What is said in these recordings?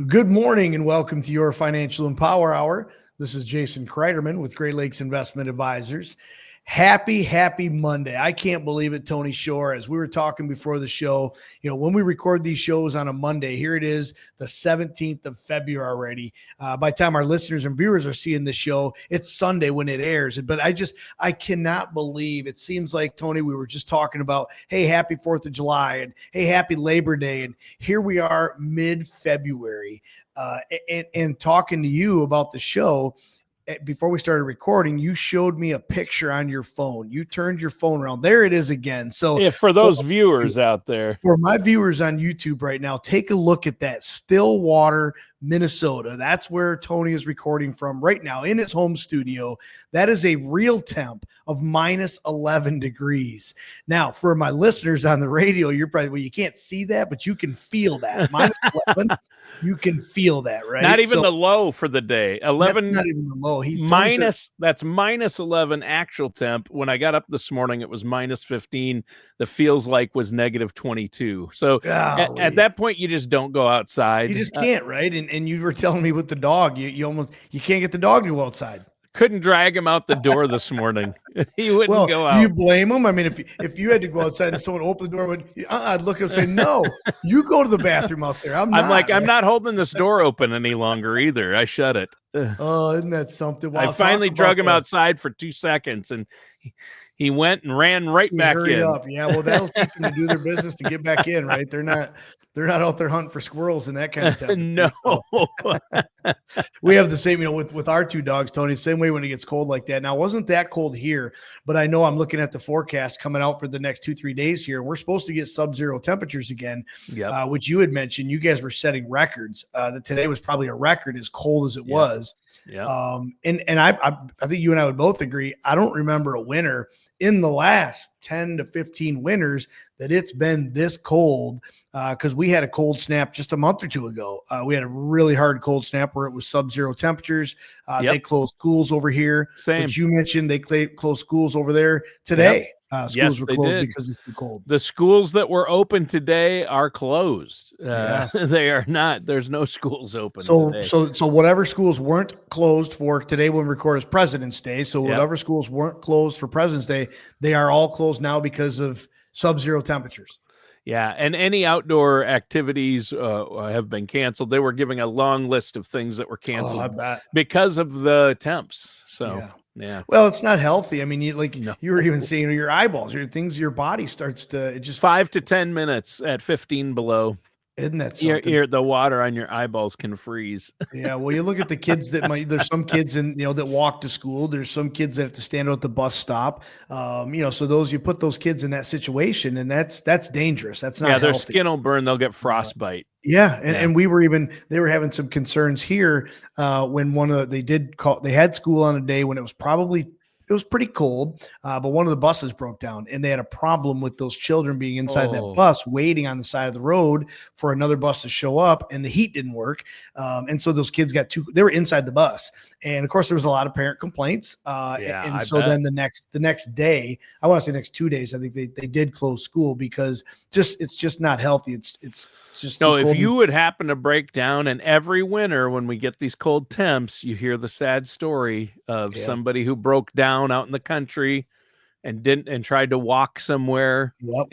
Good morning and welcome to your Financial and Power Hour. This is Jason Cryderman with Great Lakes Investment Advisors. Happy Monday. I can't believe it, Tony Shore. As we were talking before the show, when we record these shows on a Monday, here it is, the 17th of February already. By the time our listeners and viewers are seeing this show, it's Sunday when it airs. But I cannot believe it seems like, Tony, we were just talking about, hey, happy 4th of July and hey, happy Labor Day. And here we are mid-February and talking to you about the show. Before we started recording, you showed me a picture on your phone. You turned your phone around. There it is again. So yeah, for those viewers out there, for my viewers on YouTube right now, take a look at that. Stillwater, Minnesota. That's where Tony is recording from right now in his home studio. That is a real temp of minus 11 degrees. Now, for my listeners on the radio, you're probably, well, you can't see that, but you can feel that. Minus 11. You can feel that, right? Not even the low for the day. 11. That's not even the low. That's minus 11 actual temp. When I got up this morning, it was minus 15. The feels like was negative 22. So at that point, you just don't go outside. You just can't, right? And you were telling me with the dog, you can't get the dog to go outside. Couldn't drag him out the door this morning. He wouldn't go out. Do you blame him? I mean, if you had to go outside and someone opened the door, I'd look and say, no, you go to the bathroom out there. I'm not holding this door open any longer either. I shut it. Oh, isn't that something? Wow, I finally drug him outside for 2 seconds, and he went and ran right back in. Up. Yeah, well, that'll teach them to do their business and get back in, right? They're not out there hunting for squirrels and that kind of stuff. No. We have the same, with our two dogs, Tony, same way when it gets cold like that. Now, it wasn't that cold here, but I know I'm looking at the forecast coming out for the next 2-3 days here. We're supposed to get sub-zero temperatures again, which you had mentioned. You guys were setting records. That today was probably a record as cold as it was. Yeah. And I think you and I would both agree. I don't remember a winter in the last 10 to 15 winters that it's been this cold, because we had a cold snap just a month or two ago. We had a really hard cold snap where it was sub-zero temperatures. They closed schools over here. Same. Which you mentioned, they closed schools over there today. Schools were closed because it's too cold. The schools that were open today are closed. They are not. There's no schools open today. So whatever schools weren't closed for today when we record is President's Day. So whatever schools weren't closed for President's Day, they are all closed now because of sub-zero temperatures. Yeah, and any outdoor activities have been canceled. They were giving a long list of things that were canceled because of the temps. So, yeah. Well, it's not healthy. I mean, you were even seeing your eyeballs, your body starts to 5 to 10 minutes at 15 below. Isn't that something? The water on your eyeballs can freeze. Yeah, well, you look at the kids there's some kids that walk to school. There's some kids that have to stand out at the bus stop. So you put those kids in that situation, and that's dangerous. That's not healthy. Their skin will burn. They'll get frostbite. Yeah, and they were having some concerns here when they had school on a day when it was pretty cold, but one of the buses broke down, and they had a problem with those children being inside that bus waiting on the side of the road for another bus to show up, and the heat didn't work. And so those kids they were inside the bus. And of course there was a lot of parent complaints. Then the next day, I want to say next 2 days, I think they did close school because it's just not healthy. It's just no. If you would happen to break down, and every winter when we get these cold temps, you hear the sad story of somebody who broke down out in the country and tried to walk somewhere. You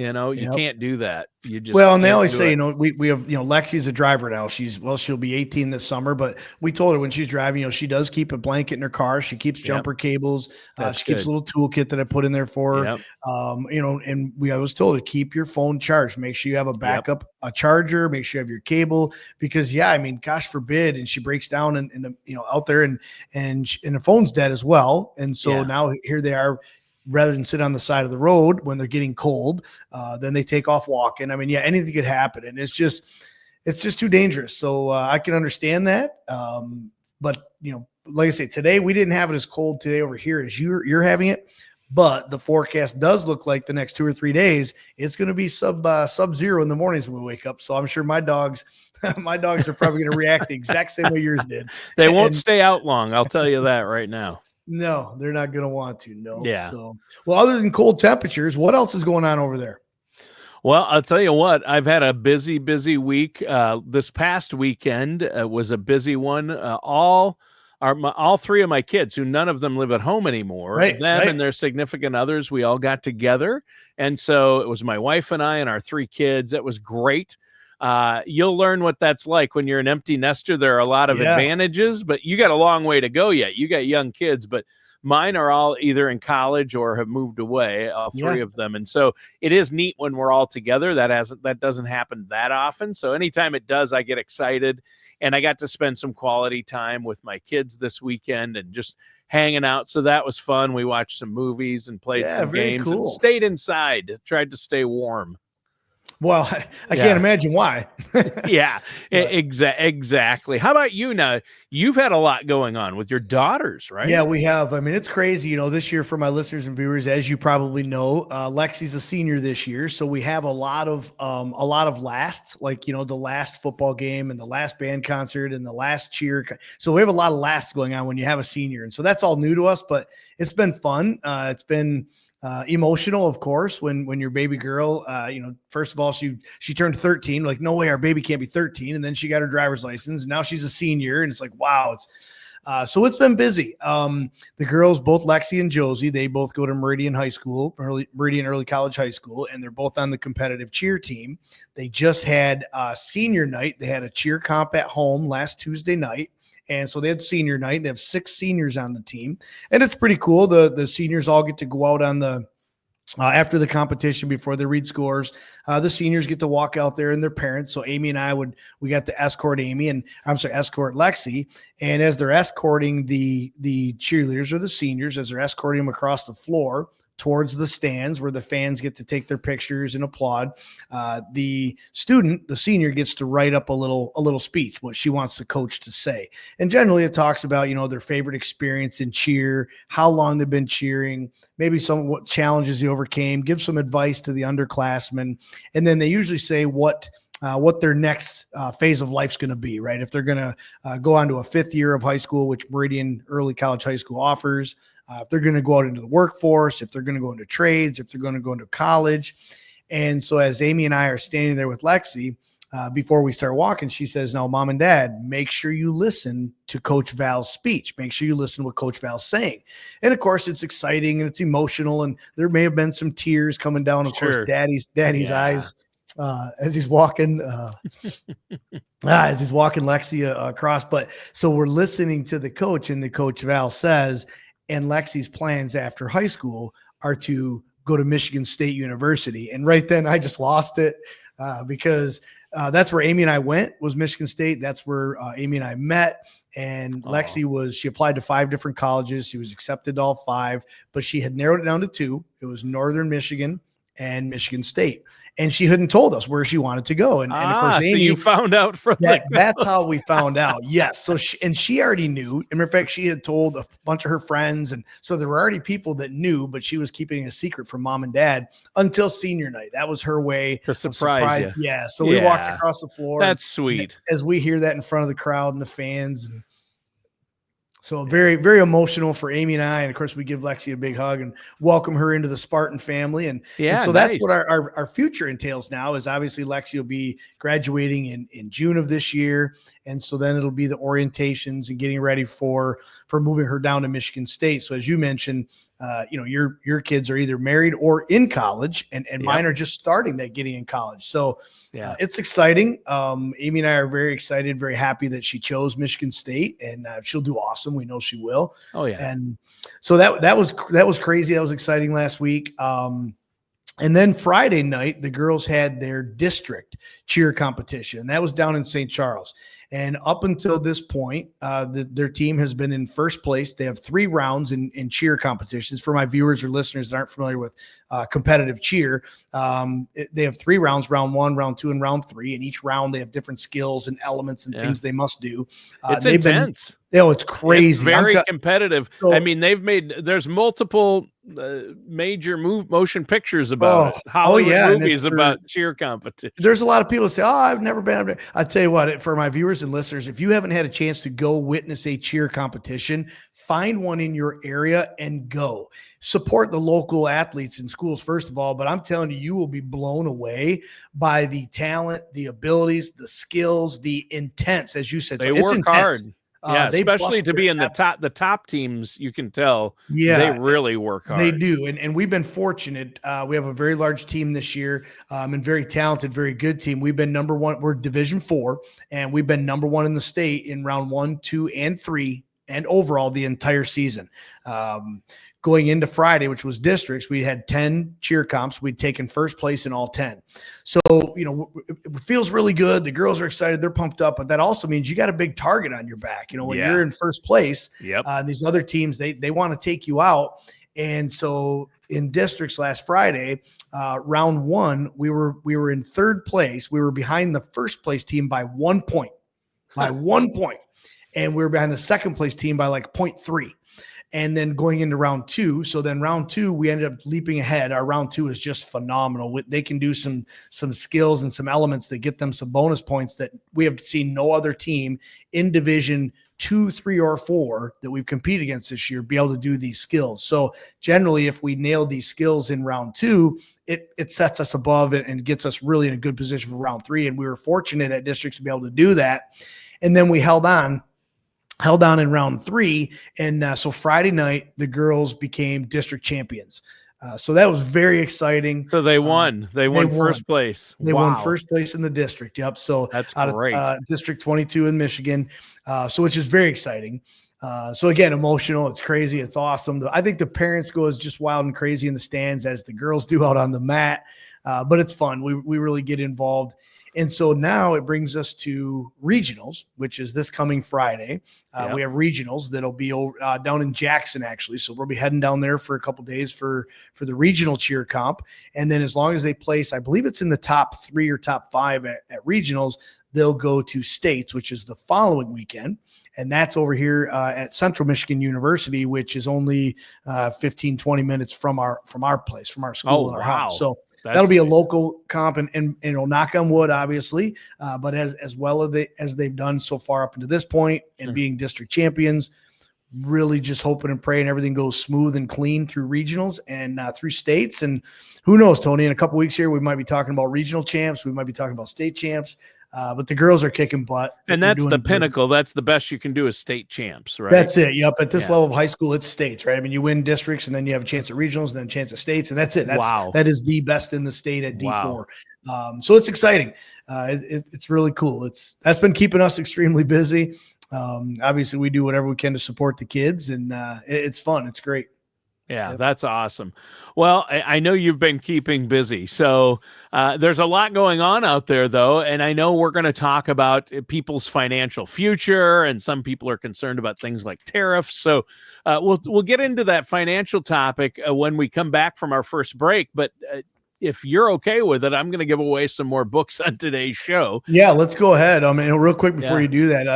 can't do that. You just and they always say, we have, Lexi's a driver now. She'll be 18 this summer, but we told her when she's driving, she does keep a blanket in her car. She keeps jumper cables. She keeps a little toolkit that I put in there for her. And I was told to keep your phone charged. Make sure you have a backup, a charger, make sure you have your cable, because gosh forbid. And she breaks down and out there and the phone's dead as well. And so now here they are, rather than sit on the side of the road when they're getting cold, then they take off walking. I mean, anything could happen, and it's just too dangerous. So I can understand that. But like I say, today we didn't have it as cold today over here as you're having it, but the forecast does look like the next 2 or 3 days it's going to be sub-zero in the mornings when we wake up. So I'm sure my dogs are probably going to react the exact same way yours did. They won't stay out long. I'll tell you that right now. No, they're not going to want to. No. Yeah. So, well, other than cold temperatures, what else is going on over there? Well, I'll tell you what, I've had a busy, busy week. This past weekend was a busy one. All three of my kids, who none of them live at home anymore, Right, them right. and their significant others, we all got together. And so it was my wife and I and our three kids. It was great. You'll learn what that's like when you're an empty nester. There are a lot of Yeah, advantages, but you got a long way to go yet. You got young kids, but mine are all either in college or have moved away, all yeah. three of them. And so it is neat when we're all together. That doesn't happen that often. So anytime it does, I get excited. And I got to spend some quality time with my kids this weekend and just hanging out. So that was fun. We watched some movies and played Yeah, some very games and cool. stayed inside, tried to stay warm. Well, I can't imagine why. Yeah, But exactly. How about you now? You've had a lot going on with your daughters, right? yeah, we have. I mean, it's crazy. This year for my listeners and viewers, as you probably know, Lexi's a senior this year, so we have a lot of lasts, like the last football game and the last band concert and the last cheer. So we have a lot of lasts going on when you have a senior, and so that's all new to us. But it's been fun. It's been emotional, of course, when your baby girl, first of all, she turned 13, like, no way, our baby can't be 13. And then she got her driver's license and now she's a senior. And it's like, wow, so it's been busy. The girls, both Lexi and Josie, they both go to Meridian Early College High School, and they're both on the competitive cheer team. They just had senior night. They had a cheer comp at home last Tuesday night. And so they had senior night. They have 6 seniors on the team, and it's pretty cool. The seniors all get to go out on the after the competition before they read scores. The seniors get to walk out there and their parents. So Amy and I we got to escort escort Lexi. And as they're escorting the cheerleaders or the seniors, as they're escorting them across the floor towards the stands where the fans get to take their pictures and applaud, the senior, gets to write up a little speech, what she wants the coach to say. And generally it talks about, their favorite experience in cheer, how long they've been cheering, maybe what challenges they overcame, give some advice to the underclassmen. And then they usually say what their next phase of life's going to be, right? If they're going to go on to a 5th year of high school, which Meridian Early College High School offers, if they're going to go out into the workforce, if they're going to go into trades, if they're going to go into college. And so as Amy and I are standing there with Lexi, before we start walking, she says, "Now, Mom and Dad, make sure you listen to Coach Val's speech. Make sure you listen to what Coach Val's saying." And of course, it's exciting and it's emotional, and there may have been some tears coming down, of course, Daddy's eyes as he's walking Lexi across. But so we're listening to the coach, and the Coach Val says, and Lexi's plans after high school are to go to Michigan State University. And right then I just lost it because that's where Amy and I went, was Michigan State. That's where Amy and I met. And Lexi she applied to 5 different colleges. She was accepted to all 5, but she had narrowed it down to 2. It was Northern Michigan and Michigan State. And she hadn't told us where she wanted to go. And of course, Amy, so you found out from that's how we found out. Yes. So she already knew. In fact, she had told a bunch of her friends. And so there were already people that knew, but she was keeping a secret from Mom and Dad until senior night. That was her way to surprise you. Yeah. So we walked across the floor. That's sweet. As we hear that in front of the crowd and the fans. And so very, very emotional for Amy and I. And of course, we give Lexi a big hug and welcome her into the Spartan family. And so that's what our future entails now, is obviously Lexi will be graduating in June of this year. And so then it'll be the orientations and getting ready for moving her down to Michigan State. So as you mentioned, your kids are either married or in college, and mine are just starting that getting in college. So it's exciting. Amy and I are very excited, very happy that she chose Michigan State, and she'll do awesome. We know she will. Oh yeah. And so that was crazy. That was exciting last week. And then Friday night, the girls had their district cheer competition, and that was down in St. Charles. And up until this point, their team has been in first place. They have 3 rounds in cheer competitions. For my viewers or listeners that aren't familiar with competitive cheer, they have 3 rounds: round 1, round 2, and round 3. And each round they have different skills and elements and things they must do. It's intense. It's crazy. It's very competitive. So, I mean, there's multiple major motion pictures about it. Hollywood movies about cheer competition. There's a lot of people that say, "Oh, I've never been." I tell you what, for my viewers viewers and listeners, if you haven't had a chance to go witness a cheer competition, find one in your area and go. Support the local athletes in schools, first of all, but I'm telling you, you will be blown away by the talent, the abilities, the skills, the intents, as you said. They it's work intense. hard. Yeah, They especially to be in their the top teams, you can tell Yeah, they really work hard. They do. And we've been fortunate. We have a very large team this year, and very talented, very good team. We've been number one. We're Division 4, and we've been number one in the state in round 1, 2, and 3, and overall the entire season. Going into Friday, which was districts, we had 10 cheer comps. We'd taken first place in all 10. So, it feels really good. The girls are excited. They're pumped up, but that also means you got a big target on your back. When you're in first place, these other teams, they want to take you out. And so in districts last Friday, round 1, we were in third place. We were behind the first place team by 1 point, And we were behind the second place team by like 0.3. And then going into round 2. So then round 2, we ended up leaping ahead. Our round 2 is just phenomenal. They can do some skills and some elements that get them some bonus points that we have seen no other team in Division 2, 3, or 4 that we've competed against this year be able to do these skills. So generally, if we nail these skills in round 2, it sets us above it and gets us really in a good position for round 3. And we were fortunate at districts to be able to do that. And then we held on in round 3. And so Friday night, the girls became district champions. So that was very exciting. So they won. They won first place. They won first place in the district. Yep. So that's out great. Of District 22 in Michigan. So which is very exciting. So again, emotional. It's crazy. It's awesome. I think the parents go as just wild and crazy in the stands as the girls do out on the mat. But it's fun. We really get involved. And so now it brings us to regionals, which is this coming Friday. We have regionals that'll be down in Jackson, actually. So we'll be heading down there for a couple days for the regional cheer comp. And then as long as they place, I believe it's in the top 3 or top 5 at regionals, they'll go to states, which is the following weekend. And that's over here at Central Michigan University, which is only 15, 20 minutes from our place, from our school and our house. So that'll be a local comp, and knock on wood, obviously, but as well as they've done so far up into this point and being district champions, really just hoping and praying everything goes smooth and clean through regionals and through states. And who knows, Tony, in a couple weeks here, we might be talking about regional champs. We might be talking about state champs. But the girls are kicking butt. And that's the pinnacle. That's the best you can do is state champs, right? That's it. Yep. At this level of high school, it's states, right? I mean, you win districts and then you have a chance at regionals and then a chance at states. And that's it. That is the best in the state at D4. So it's exciting. It's really cool. That's been keeping us extremely busy. Obviously, we do whatever we can to support the kids, and it's fun. It's great. Yeah, that's awesome. Well, I know you've been keeping busy. So there's a lot going on out there, though. And I know we're going to talk about people's financial future. And some people are concerned about things like tariffs. So we'll get into that financial topic when we come back from our first break. But if you're okay with it, I'm going to give away some more books on today's show. Yeah, let's go ahead. Real quick before you do that,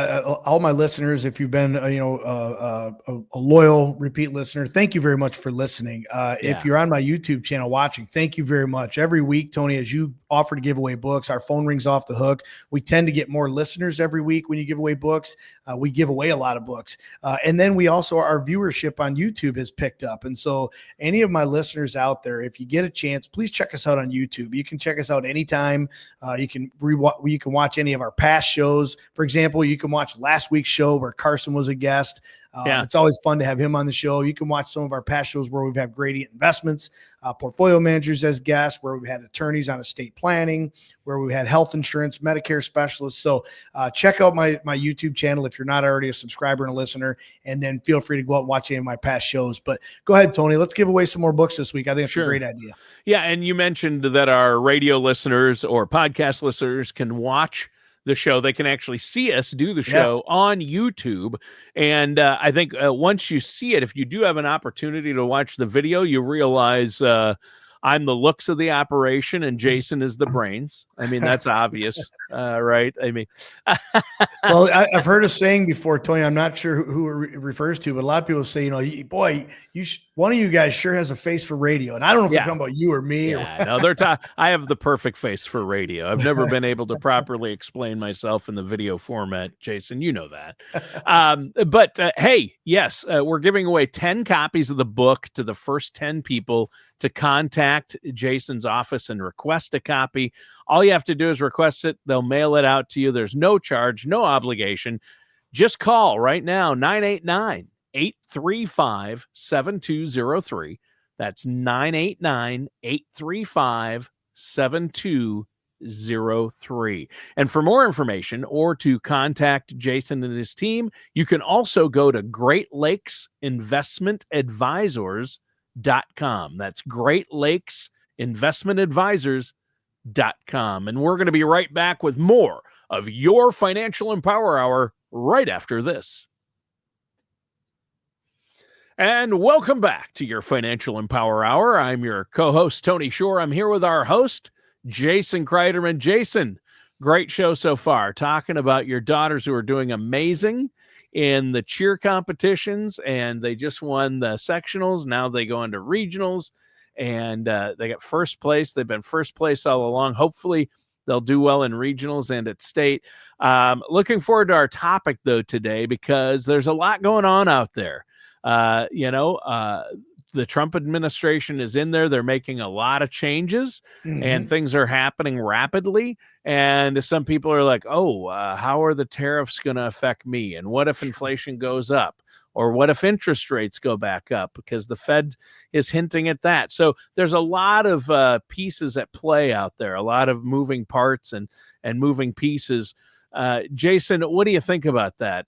all my listeners, if you've been, a loyal repeat listener, thank you very much for listening. If you're on my YouTube channel watching, thank you very much. Every week, Tony, as you offer to give away books, our phone rings off the hook. We tend to get more listeners every week when you give away books. We give away a lot of books. And then we also, our viewership on YouTube has picked up. And so any of my listeners out there, if you get a chance, please check us out on YouTube. You can check us out anytime. You can watch any of our past shows. For example, you can watch last week's show where Carson was a guest. It's always fun to have him on the show. You can watch some of our past shows where we've had Gradient Investments, portfolio managers as guests, where we've had attorneys on estate planning, where we've had health insurance, Medicare specialists. So check out my YouTube channel if you're not already a subscriber and a listener, and then feel free to go out and watch any of my past shows. But go ahead, Tony. Let's give away some more books this week. I think it's a great idea. Yeah, and you mentioned that our radio listeners or podcast listeners can watch the show. They can actually see us do the show on YouTube. And I think once you see it, if you do have an opportunity to watch the video, you realize I'm the looks of the operation and Jason is the brains. I mean, that's obvious, right? I mean, well, I've heard a saying before, Tony. I'm not sure who it refers to, but a lot of people say, boy, one of you guys sure has a face for radio. And I don't know if it's talking about you or me. Yeah, no, I have the perfect face for radio. I've never been able to properly explain myself in the video format, Jason. You know that. But hey, yes, we're giving away 10 copies of the book to the first 10 people to contact Jason's office and request a copy. All you have to do is request it. They'll mail it out to you. There's no charge, no obligation. Just call right now, 989-835-7203. That's 989-835-7203. And for more information or to contact Jason and his team, you can also go to GreatLakesInvestmentAdvisors.com. That's GreatLakesInvestmentAdvisors.com. And we're going to be right back with more of your Financial Empower Hour right after this. And welcome back to your Financial Empower Hour. I'm your co-host, Tony Shore. I'm here with our host, Jason Cryderman. Jason, great show so far, talking about your daughters who are doing amazing in the cheer competitions, and they just won the sectionals. Now they go into regionals, and they got first place. They've been first place all along. Hopefully, they'll do well in regionals and at state. Looking forward to our topic, though, today, because there's a lot going on out there. The Trump administration is in there. They're making a lot of changes, and things are happening rapidly. And some people are like, how are the tariffs going to affect me? And what if inflation goes up? Or what if interest rates go back up? Because the Fed is hinting at that. So there's a lot of pieces at play out there, a lot of moving parts and moving pieces. Jason, what do you think about that?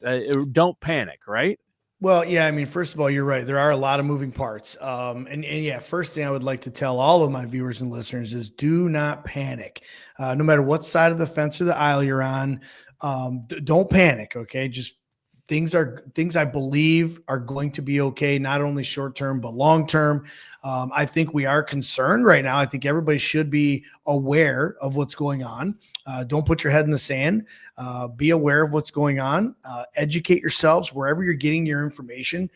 Don't panic, right? Well, yeah, I mean, first of all, you're right. There are a lot of moving parts. And yeah, first thing I would like to tell all of my viewers and listeners is do not panic. No matter what side of the fence or the aisle you're on, don't panic, okay? Just things I believe are going to be okay, not only short term, but long term. I think we are concerned right now. I think everybody should be aware of what's going on. Don't put your head in the sand. Be aware of what's going on. Educate yourselves wherever you're getting your information.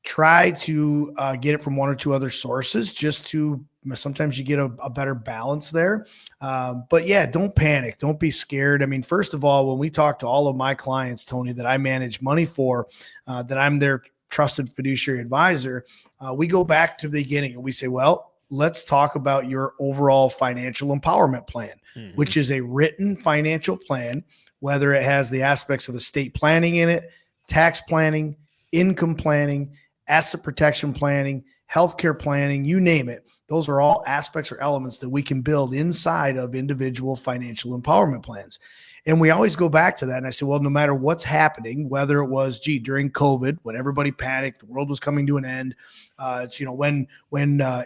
Try to get it from one or two other sources, just to sometimes you get a better balance there. But yeah, don't panic. Don't be scared. I mean, first of all, when we talk to all of my clients, Tony, that I manage money for, that I'm their trusted fiduciary advisor, we go back to the beginning and we say, well, let's talk about your overall financial empowerment plan, which is a written financial plan, whether it has the aspects of estate planning in it, tax planning, income planning, asset protection planning, healthcare planning, you name it. Those are all aspects or elements that we can build inside of individual financial empowerment plans. And we always go back to that. And I said, well, no matter what's happening, whether it was, during COVID, when everybody panicked, the world was coming to an end. It's, when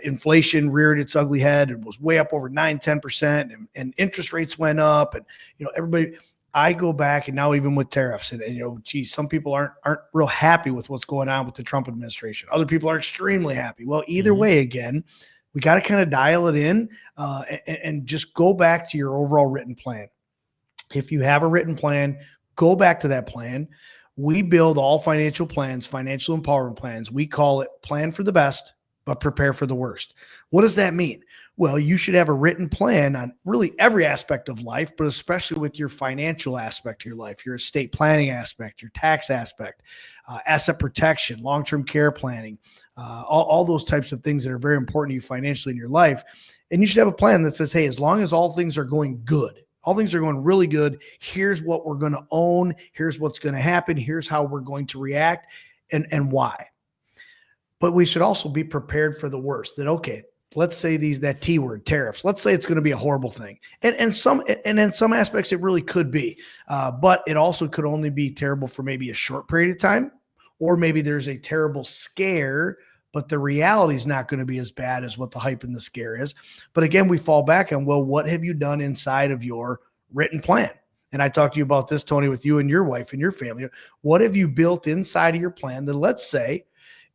inflation reared its ugly head and was way up over 9-10%, and interest rates went up, and, everybody, I go back, and now even with tariffs, and some people aren't real happy with what's going on with the Trump administration. Other people are extremely happy. Well, either way, again, we got to kind of dial it in and just go back to your overall written plan. If you have a written plan, go back to that plan. We build all financial plans, financial empowerment plans. We call it plan for the best, but prepare for the worst. What does that mean? Well, you should have a written plan on really every aspect of life, but especially with your financial aspect of your life, your estate planning aspect, your tax aspect, asset protection, long-term care planning, all those types of things that are very important to you financially in your life. And you should have a plan that says, hey, as long as all things are going good, all things are going really good, here's what we're going to own, here's what's going to happen, here's how we're going to react, and why. But we should also be prepared for the worst, that, okay, let's say that T word, tariffs. Let's say it's going to be a horrible thing. And in some aspects, it really could be. But it also could only be terrible for maybe a short period of time, or maybe there's a terrible scare, but the reality is not going to be as bad as what the hype and the scare is. But again, we fall back on, well, what have you done inside of your written plan? And I talked to you about this, Tony, with you and your wife and your family. What have you built inside of your plan that, let's say,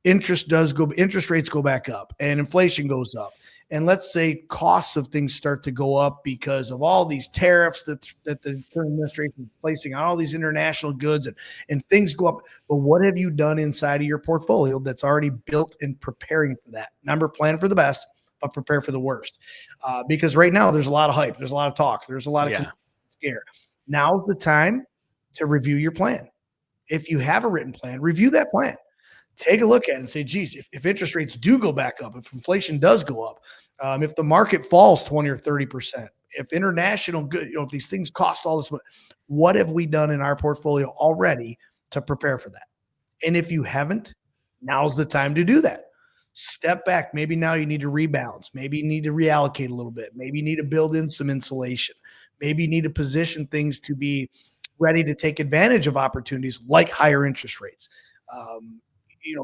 interest rates go back up and inflation goes up and let's say costs of things start to go up because of all these tariffs that the current administration is placing on all these international goods, and things go up. But what have you done inside of your portfolio that's already built in preparing for that? Remember, plan for the best, but prepare for the worst. Because right now there's a lot of hype, there's a lot of talk, there's a lot of scare. Now's the time to review your plan. If you have a written plan, review that plan. Take a look at it and say, geez, if interest rates do go back up, if inflation does go up, if the market falls 20 or 30%, if international good, if these things cost all this, what have we done in our portfolio already to prepare for that? And if you haven't, now's the time to do that. Step back. Maybe now you need to rebalance. Maybe you need to reallocate a little bit. Maybe you need to build in some insulation. Maybe you need to position things to be ready to take advantage of opportunities like higher interest rates.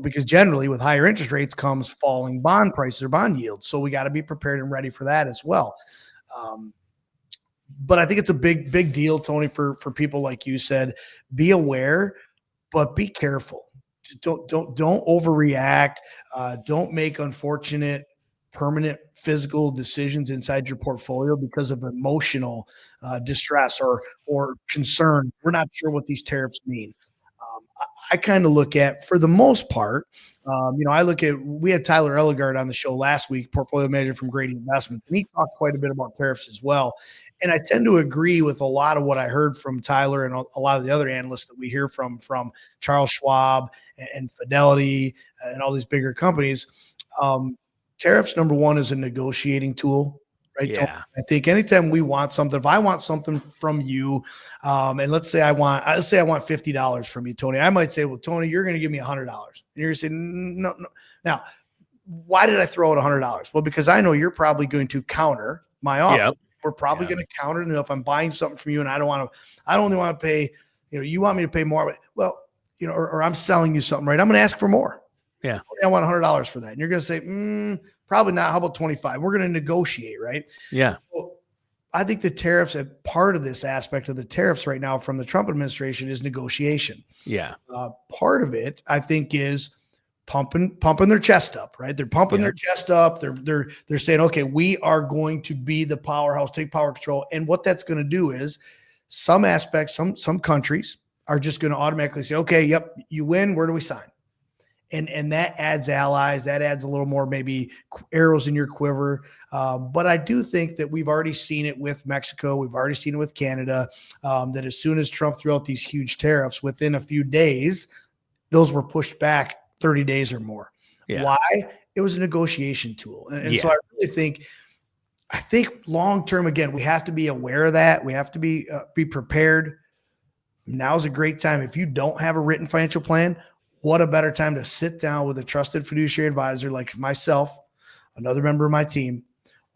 Because generally with higher interest rates comes falling bond prices or bond yields. So we got to be prepared and ready for that as well. But I think it's a big deal, Tony, for people like you said. Be aware, but be careful. Don't overreact. Don't make unfortunate, permanent physical decisions inside your portfolio because of emotional distress or concern. We're not sure what these tariffs mean. I kind of look at, for the most part, we had Tyler Ellegard on the show last week, portfolio manager from Grady Investments, and he talked quite a bit about tariffs as well. And I tend to agree with a lot of what I heard from Tyler and a lot of the other analysts that we hear from Charles Schwab and Fidelity and all these bigger companies. Tariffs, number one, is a negotiating tool. Right. Yeah. I think anytime we want something, if I want something from you, and let's say I want $50 from you, Tony, I might say, well, Tony, you're going to give me $100. And you're going to say, no. Now, why did I throw out $100? Well, because I know you're probably going to counter my offer. Yep. We're probably going to counter it. If I'm buying something from you and I only want to pay, you want me to pay more, well, or I'm selling you something, right? I'm going to ask for more. Yeah. I want $100 for that. And you're going to say, probably not. How about 25? We're going to negotiate, right? Yeah. Well, I think the tariffs, part of this aspect of the tariffs right now from the Trump administration is negotiation. Yeah. Part of it, I think, is pumping their chest up, right? They're pumping their chest up. They're saying, okay, we are going to be the powerhouse, take power control. And what that's going to do is some aspects, some countries are just going to automatically say, okay, yep, you win. Where do we sign? And that adds allies, that adds a little more maybe arrows in your quiver. But I do think that we've already seen it with Mexico. We've already seen it with Canada, that as soon as Trump threw out these huge tariffs, within a few days, those were pushed back 30 days or more. Yeah. Why? It was a negotiation tool. And so I really think long-term, again, we have to be aware of that. We have to be prepared. Now's a great time. If you don't have a written financial plan, what a better time to sit down with a trusted fiduciary advisor like myself, another member of my team,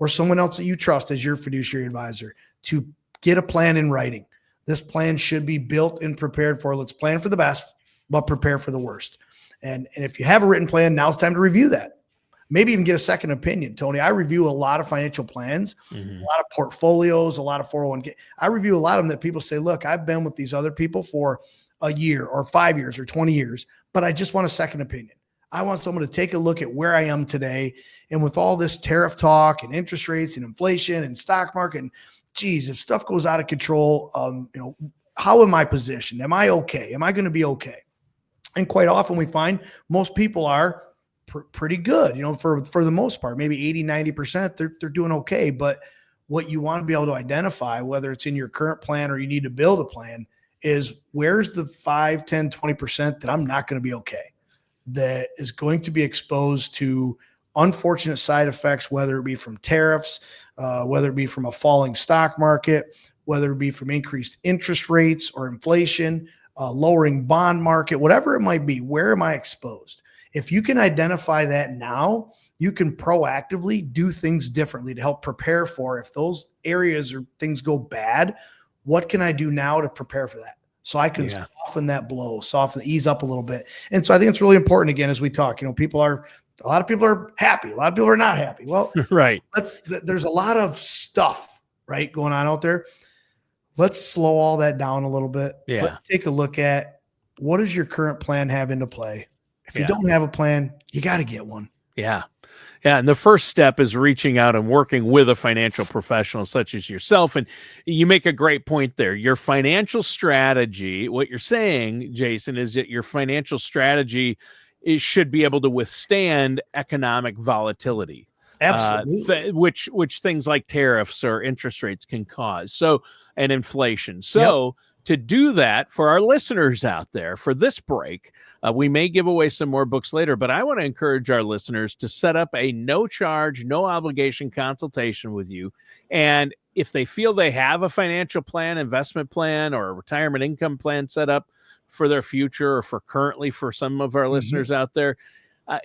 or someone else that you trust as your fiduciary advisor to get a plan in writing. This plan should be built and prepared for. Let's plan for the best, but prepare for the worst. And if you have a written plan, now's the time to review that. Maybe even get a second opinion. Tony, I review a lot of financial plans, a lot of portfolios, a lot of 401k. I review a lot of them that people say, look, I've been with these other people for a year or 5 years or 20 years, but I just want a second opinion. I want someone to take a look at where I am today. And with all this tariff talk and interest rates and inflation and stock market, and geez, if stuff goes out of control, how am I positioned? Am I okay? Am I going to be okay? And quite often we find most people are pretty good, for the most part, maybe 80, 90%, they're doing okay. But what you want to be able to identify, whether it's in your current plan or you need to build a plan, is where's the 5, 10, 20% that I'm not going to be okay, that is going to be exposed to unfortunate side effects, whether it be from tariffs, whether it be from a falling stock market, whether it be from increased interest rates or inflation, lowering bond market, whatever it might be. Where am I exposed? If you can identify that now, you can proactively do things differently to help prepare for if those areas or things go bad. What can I do now to prepare for that? So I can soften that blow, ease up a little bit. And so I think it's really important, again, as we talk, a lot of people are happy. A lot of people are not happy. Well, right. There's a lot of stuff, right, going on out there. Let's slow all that down a little bit. Yeah. Let's take a look at what does your current plan have into play. If you don't have a plan, you got to get one. Yeah. Yeah. And the first step is reaching out and working with a financial professional such as yourself. And you make a great point there. Your financial strategy, what you're saying, Jason, is that your financial strategy should be able to withstand economic volatility. Absolutely. Which things like tariffs or interest rates can cause. So, and inflation. Yep. So, to do that for our listeners out there for this break, we may give away some more books later, but I want to encourage our listeners to set up a no charge, no obligation consultation with you. And if they feel they have a financial plan, investment plan, or a retirement income plan set up for their future, or for currently for some of our listeners out there,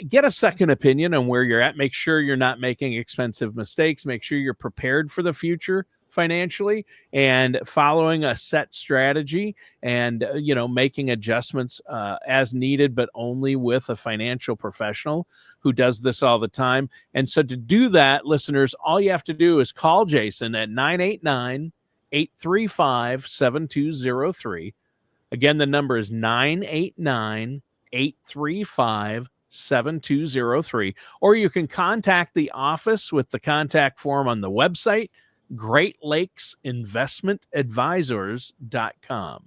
get a second opinion on where you're at. Make sure you're not making expensive mistakes. Make sure you're prepared for the future financially and following a set strategy and, making adjustments as needed, but only with a financial professional who does this all the time. And so to do that, listeners, all you have to do is call Jason at 989-835-7203. Again, the number is 989-835-7203, or you can contact the office with the contact form on the website, greatlakesinvestmentadvisors.com.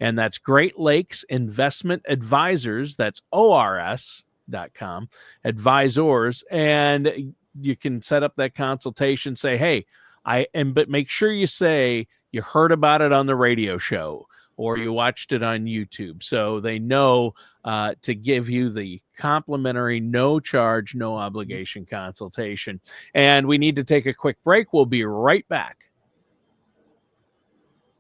And that's Great Lakes Investment Advisors, that's ORS.com, advisors. And you can set up that consultation, say, hey, but make sure you say you heard about it on the radio show or you watched it on YouTube, so they know to give you the complimentary, no charge, no obligation consultation. And we need to take a quick break. We'll be right back.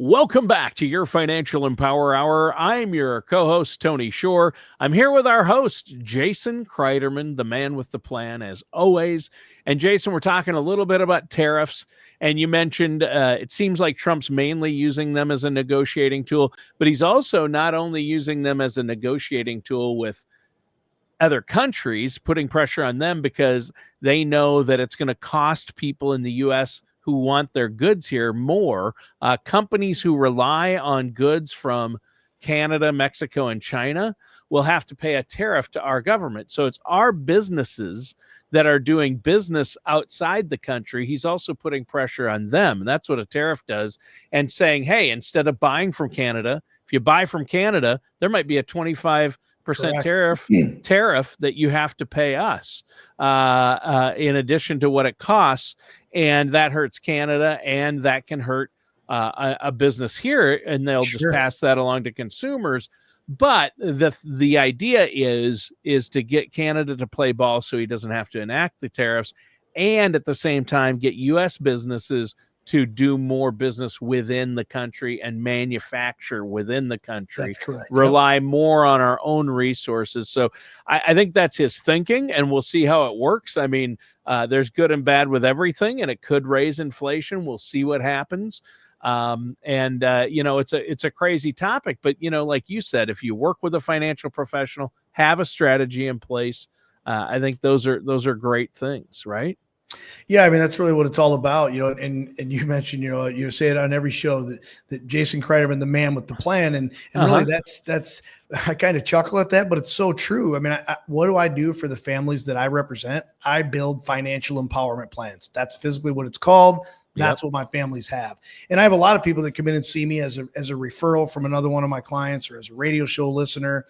Welcome back to your Financial Empower Hour. I'm your co-host, Tony Shore. I'm here with our host, Jason Cryderman, the man with the plan, as always. And Jason, we're talking a little bit about tariffs. And you mentioned it seems like Trump's mainly using them as a negotiating tool, but he's also not only using them as a negotiating tool with other countries, putting pressure on them because they know that it's going to cost people in the U.S. who want their goods here more. Companies who rely on goods from Canada, Mexico, and China will have to pay a tariff to our government. So it's our businesses that are doing business outside the country. He's also putting pressure on them. And that's what a tariff does. And saying, hey, instead of buying from Canada, if you buy from Canada, there might be a 25% tariff that you have to pay us in addition to what it costs. And that hurts Canada, and that can hurt a business here, and they'll just pass that along to consumers. But the idea is to get Canada to play ball so he doesn't have to enact the tariffs, and at the same time get U.S. businesses to do more business within the country and manufacture within the country. That's correct. Rely more on our own resources. So I think that's his thinking, and we'll see how it works. I mean, there's good and bad with everything, and it could raise inflation. We'll see what happens. It's a crazy topic, but like you said, if you work with a financial professional, have a strategy in place. I think those are great things, right? Yeah, I mean, that's really what it's all about, and you mentioned, you say it on every show that Jason Cryderman, the man with the plan. And really that's, I kind of chuckle at that, but it's so true. I mean, what do I do for the families that I represent? I build financial empowerment plans. That's physically what it's called. That's what my families have. And I have a lot of people that come in and see me as a referral from another one of my clients, or as a radio show listener,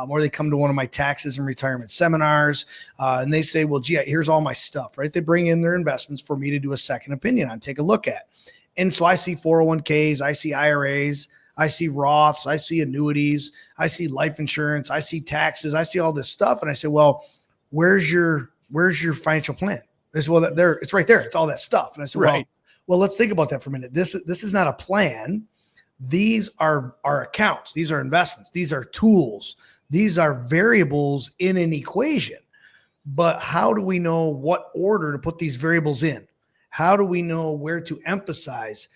or they come to one of my taxes and retirement seminars, and they say, well, gee, here's all my stuff, right? They bring in their investments for me to do a second opinion on, take a look at. And so I see 401ks, I see IRAs, I see Roths, I see annuities, I see life insurance, I see taxes, I see all this stuff. And I say, well, where's your financial plan? They say, well, it's right there. It's all that stuff. And I said, well, let's think about that for a minute. This is not a plan. These are our accounts. These are investments. These are tools. These are variables in an equation. But how do we know what order to put these variables in? How do we know where to emphasize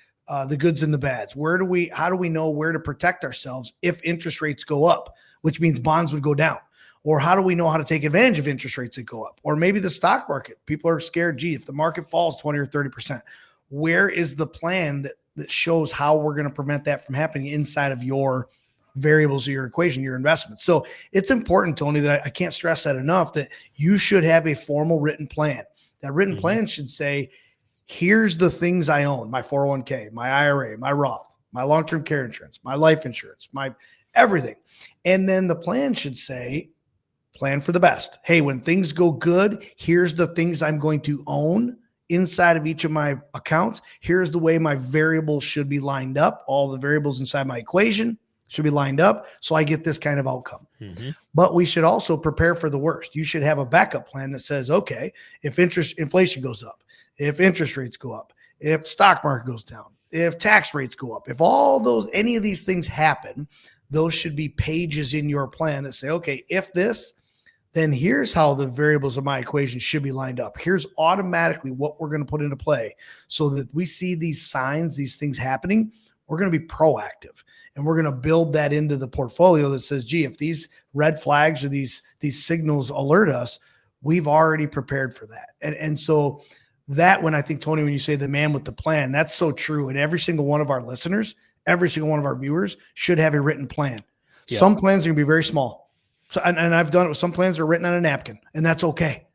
the goods and the bads? How do we know where to protect ourselves if interest rates go up, which means bonds would go down? Or how do we know how to take advantage of interest rates that go up? Or maybe the stock market. People are scared, gee, if the market falls 20 or 30%, where is the plan that shows how we're going to prevent that from happening inside of your variables of your equation, your investments. So it's important, Tony, that I can't stress that enough, that you should have a formal written plan. That written plan should say, here's the things I own: my 401k, my IRA, my Roth, my long-term care insurance, my life insurance, my everything. And then the plan should say, plan for the best. Hey, when things go good, here's the things I'm going to own inside of each of my accounts. Here's the way my variables should be lined up. All the variables inside my equation should be lined up so I get this kind of outcome. But we should also prepare for the worst. You should have a backup plan that says, okay, if inflation goes up, if interest rates go up, if stock market goes down, if tax rates go up, if any of these things happen, those should be pages in your plan that say, okay, if this, then here's how the variables of my equation should be lined up. Here's automatically what we're going to put into play, so that we see these signs, these things happening, we're going to be proactive, and we're going to build that into the portfolio that says, gee, if these red flags or these signals alert us, we've already prepared for that. And so that, when I think, Tony, when you say the man with the plan, that's so true. And every single one of our listeners, every single one of our viewers should have a written plan. Yep. Some plans are going to be very small. So, and I've done it with some plans are written on a napkin, and that's okay.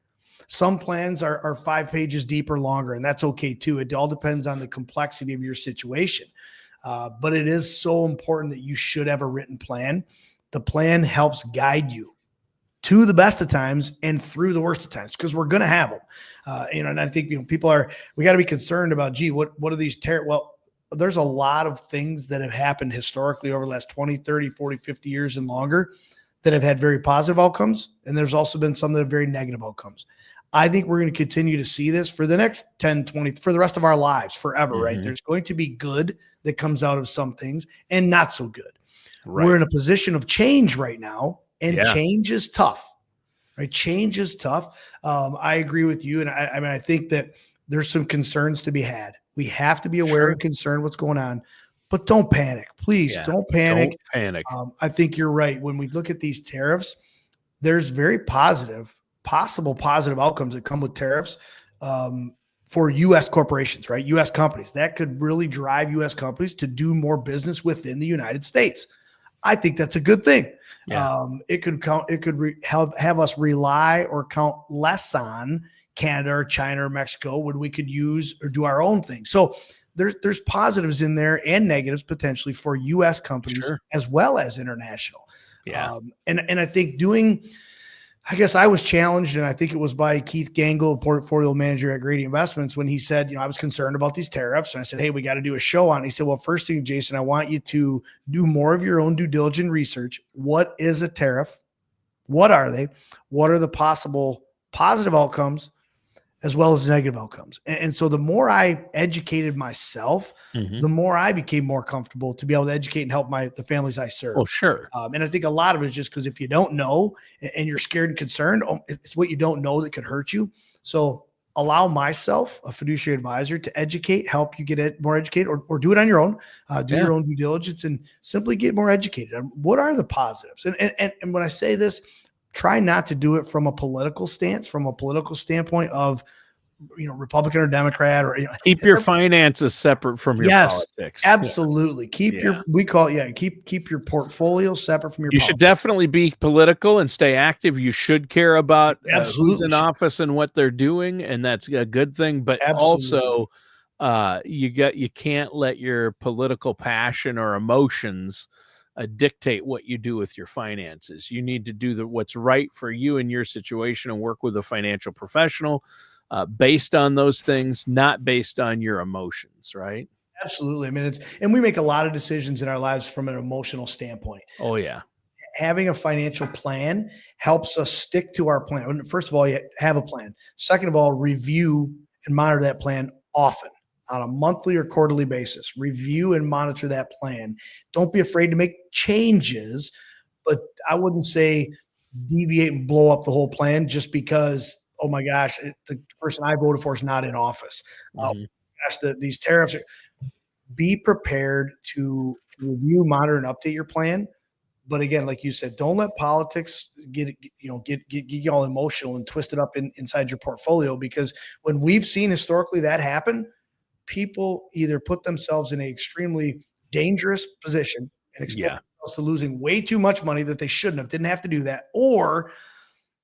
Some plans are 5 pages deep or longer, and that's okay too. It all depends on the complexity of your situation. But it is so important that you should have a written plan. The plan helps guide you to the best of times and through the worst of times, because we're going to have them. And I think, we got to be concerned about, gee, what are these well, there's a lot of things that have happened historically over the last 20, 30, 40, 50 years and longer that have had very positive outcomes. And there's also been some that have very negative outcomes. I think we're going to continue to see this for the next 10, 20, for the rest of our lives, forever, right? There's going to be good that comes out of some things and not so good. Right. We're in a position of change right now, and change is tough, right? Change is tough. I agree with you. And I think that there's some concerns to be had. We have to be aware and concerned what's going on, but don't panic. Please don't panic. Don't panic. I think you're right. When we look at these tariffs, there's very possible positive outcomes that come with tariffs for U.S. corporations, right? U.S. companies. That could really drive U.S. companies to do more business within the United States. I think that's a good thing. Yeah. It could have us rely or count less on Canada or China or Mexico when we could use or do our own thing. So there's positives in there and negatives potentially for U.S. companies as well as international. Yeah. And I think I guess I was challenged, and I think it was by Keith Gangle, portfolio manager at Grady Investments, when he said, I was concerned about these tariffs. And I said, hey, we got to do a show on it. He said, well, first thing, Jason, I want you to do more of your own due diligence research. What is a tariff? What are they? What are the possible positive outcomes as well as negative outcomes? And so the more I educated myself, the more I became more comfortable to be able to educate and help the families I serve. Oh, sure. And I think a lot of it is just because if you don't know and you're scared and concerned, it's what you don't know that could hurt you. So allow myself, a fiduciary advisor, to educate, help you get more educated, or do it on your own, do your own due diligence, and simply get more educated on what are the positives. And when I say this, try not to do it from a political stance, from a political standpoint of, Republican or Democrat, or keep your finances separate from your politics. Absolutely. Keep keep your portfolio separate from your politics. Should definitely be political and stay active. You should care about who's in office and what they're doing, and that's a good thing. But also, you can't let your political passion or emotions dictate what you do with your finances. You need to do what's right for you in your situation and work with a financial professional based on those things, not based on your emotions, right? Absolutely. I mean, and we make a lot of decisions in our lives from an emotional standpoint. Oh, yeah. Having a financial plan helps us stick to our plan. First of all, you have a plan. Second of all, review and monitor that plan often, on a monthly or quarterly basis. Review and monitor that plan. Don't be afraid to make changes, but I wouldn't say deviate and blow up the whole plan just because, oh my gosh, the person I voted for is not in office. These tariffs. Be prepared to review, monitor, and update your plan. But again, like you said, don't let politics get you all emotional and twist it up inside your portfolio, because when we've seen historically that happen, people either put themselves in an extremely dangerous position and expose themselves to losing way too much money that they shouldn't have, didn't have to do that, or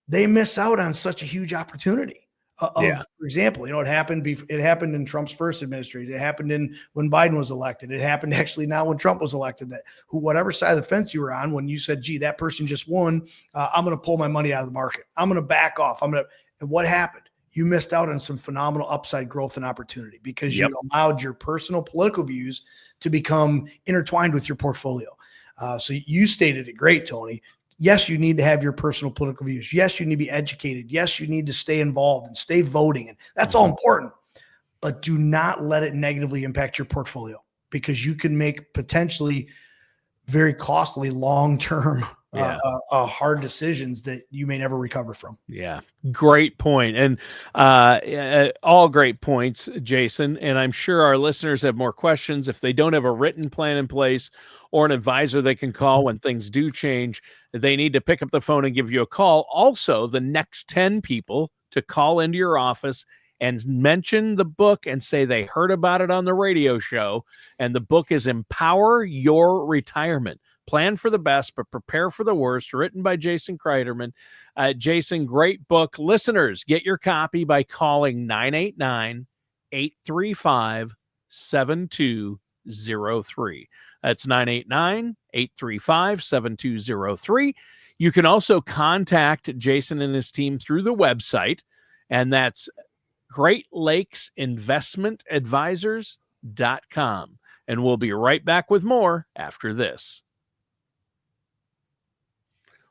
they miss out on such a huge opportunity. For example, it happened in Trump's first administration. It happened when Biden was elected. It happened actually now when Trump was elected, that whatever side of the fence you were on, when you said, gee, that person just won, I'm going to pull my money out of the market. I'm going to back off. And what happened? You missed out on some phenomenal upside growth and opportunity because you allowed your personal political views to become intertwined with your portfolio. So you stated it great, Tony. Yes, you need to have your personal political views. Yes, you need to be educated. Yes, you need to stay involved and stay voting. And that's all important. But do not let it negatively impact your portfolio, because you can make potentially very costly long-term hard decisions that you may never recover from. Yeah, great point. And all great points, Jason. And I'm sure our listeners have more questions. If they don't have a written plan in place or an advisor they can call when things do change, they need to pick up the phone and give you a call. Also, the next 10 people to call into your office and mention the book and say they heard about it on the radio show. And the book is Empower Your Retirement. Plan for the best, but prepare for the worst, written by Jason Cryderman. Jason, great book. Listeners, get your copy by calling 989-835-7203. That's 989-835-7203. You can also contact Jason and his team through the website, and that's GreatLakesInvestmentAdvisors.com. And we'll be right back with more after this.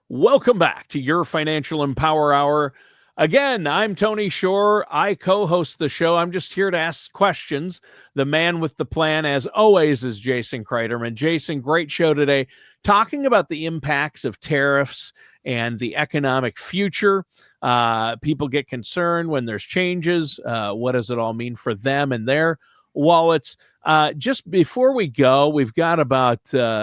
Welcome back to your Financial Empower Hour. Again, I'm Tony Shore. I co-host the show. I'm just here to ask questions. The man with the plan, as always, is Jason Cryderman. Jason, great show today, talking about the impacts of tariffs and the economic future. People get concerned when there's changes. What does it all mean for them and their wallets? Just before we go, we've got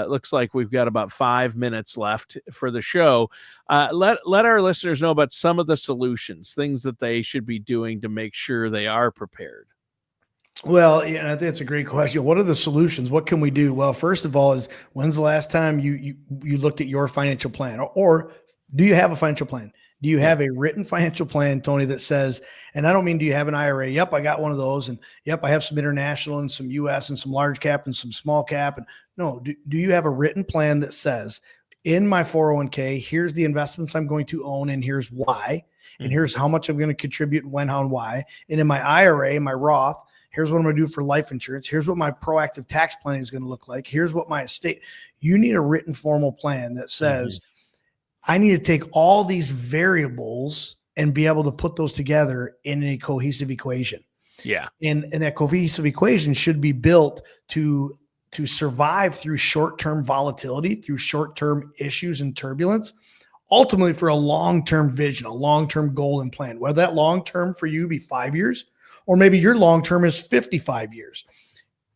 looks like we've got about 5 minutes left for the show. Let our listeners know about some of the solutions, things that they should be doing to make sure they are prepared. Well, I think it's a great question. What are the solutions? What can we do? Well, first of all, when's the last time you looked at your financial plan, or do you have a financial plan? Do you have a written financial plan, Tony, that says, and I don't mean do you have an IRA? Yep, I got one of those. And yep, I have some international and some US and some large cap and some small cap. And no, do you have a written plan that says, in my 401k, here's the investments I'm going to own and here's why, and here's how much I'm going to contribute and when, how, and why. And in my IRA, my Roth, here's what I'm going to do for life insurance. Here's what my proactive tax planning is going to look like. Here's what my estate. You need a written formal plan that says, I need to take all these variables and be able to put those together in a cohesive equation. Yeah. And that cohesive equation should be built to survive through short-term volatility, through short-term issues and turbulence, ultimately for a long-term vision, a long-term goal and plan, whether that long-term for you be 5 years, or maybe your long-term is 55 years.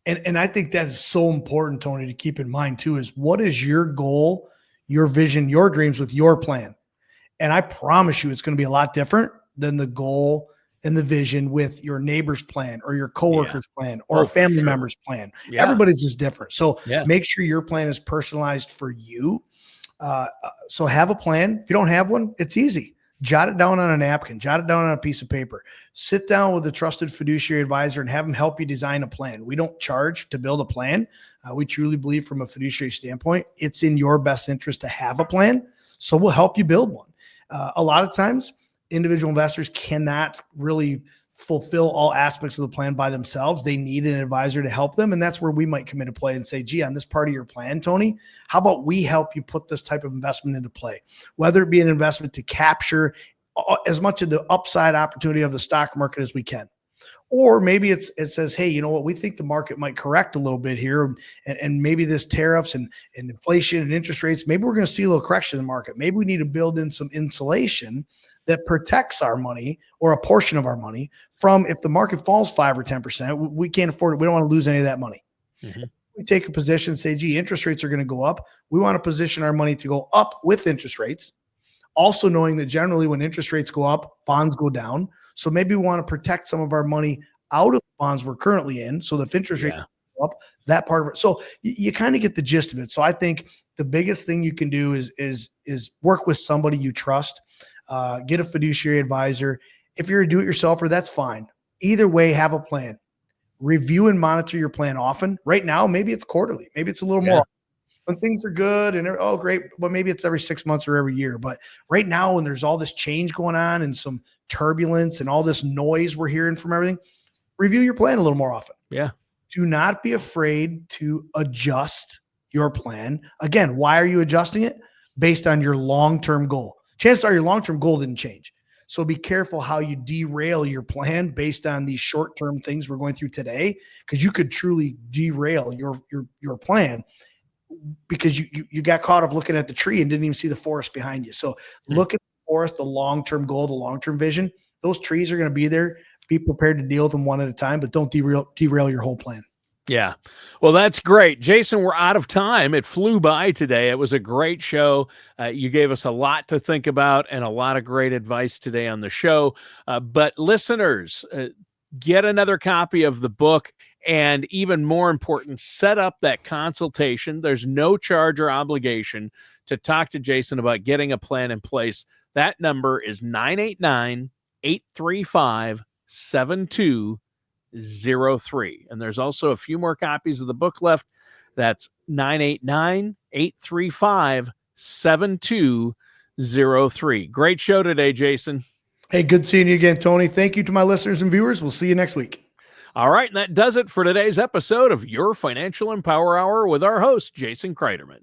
And I think that is so important, Tony, to keep in mind too, is what is your goal, your vision, your dreams with your plan? And I promise you, it's going to be a lot different than the goal and the vision with your neighbor's plan or your coworker's plan or a family member's plan. Everybody's is different. So make sure your plan is personalized for you. So have a plan. If you don't have one, it's easy. Jot it down on a napkin, jot it down on a piece of paper, sit down with a trusted fiduciary advisor and have them help you design a plan. We don't charge to build a plan. We truly believe from a fiduciary standpoint, it's in your best interest to have a plan. So we'll help you build one. A lot of times individual investors cannot really fulfill all aspects of the plan by themselves. They need an advisor to help them. And that's where we might come into play and say, gee, on this part of your plan, Tony, how about we help you put this type of investment into play, whether it be an investment to capture as much of the upside opportunity of the stock market as we can. Or maybe it says, hey, you know what, we think the market might correct a little bit here. And maybe this tariffs and inflation and interest rates, maybe we're going to see a little correction in the market. Maybe we need to build in some insulation that protects our money or a portion of our money from, if the market falls 5 or 10%, we can't afford it. We don't want to lose any of that money. We take a position and say, gee, interest rates are going to go up. We want to position our money to go up with interest rates. Also knowing that generally when interest rates go up, bonds go down. So maybe we want to protect some of our money out of the bonds we're currently in. So if interest rates go up, that part of it. So you kind of get the gist of it. So I think the biggest thing you can do is work with somebody you trust. Get a fiduciary advisor. If you're a do-it-yourselfer, that's fine. Either way, have a plan. Review and monitor your plan often. Right now, maybe it's quarterly. Maybe it's a little more when things are good and oh, great. But maybe it's every 6 months or every year. But right now, when there's all this change going on and some turbulence and all this noise we're hearing from everything, review your plan a little more often. Yeah. Do not be afraid to adjust your plan. Again, why are you adjusting it? Based on your long-term goal. Chances are your long-term goal didn't change. So be careful how you derail your plan based on these short-term things we're going through today, because you could truly derail your plan because you got caught up looking at the tree and didn't even see the forest behind you. So look at the forest, the long-term goal, the long-term vision. Those trees are going to be there. Be prepared to deal with them one at a time, but don't derail your whole plan. Yeah. Well, that's great. Jason, we're out of time. It flew by today. It was a great show. You gave us a lot to think about and a lot of great advice today on the show. But listeners, get another copy of the book, and even more important, set up that consultation. There's no charge or obligation to talk to Jason about getting a plan in place. That number is 989-835-7203. And there's also a few more copies of the book left. That's 989-835-7203. Great show today, Jason. Hey, good seeing you again, Tony. Thank you to my listeners and viewers. We'll see you next week. All right, and that does it for today's episode of Your Financial Empower Hour with our host, Jason Cryderman.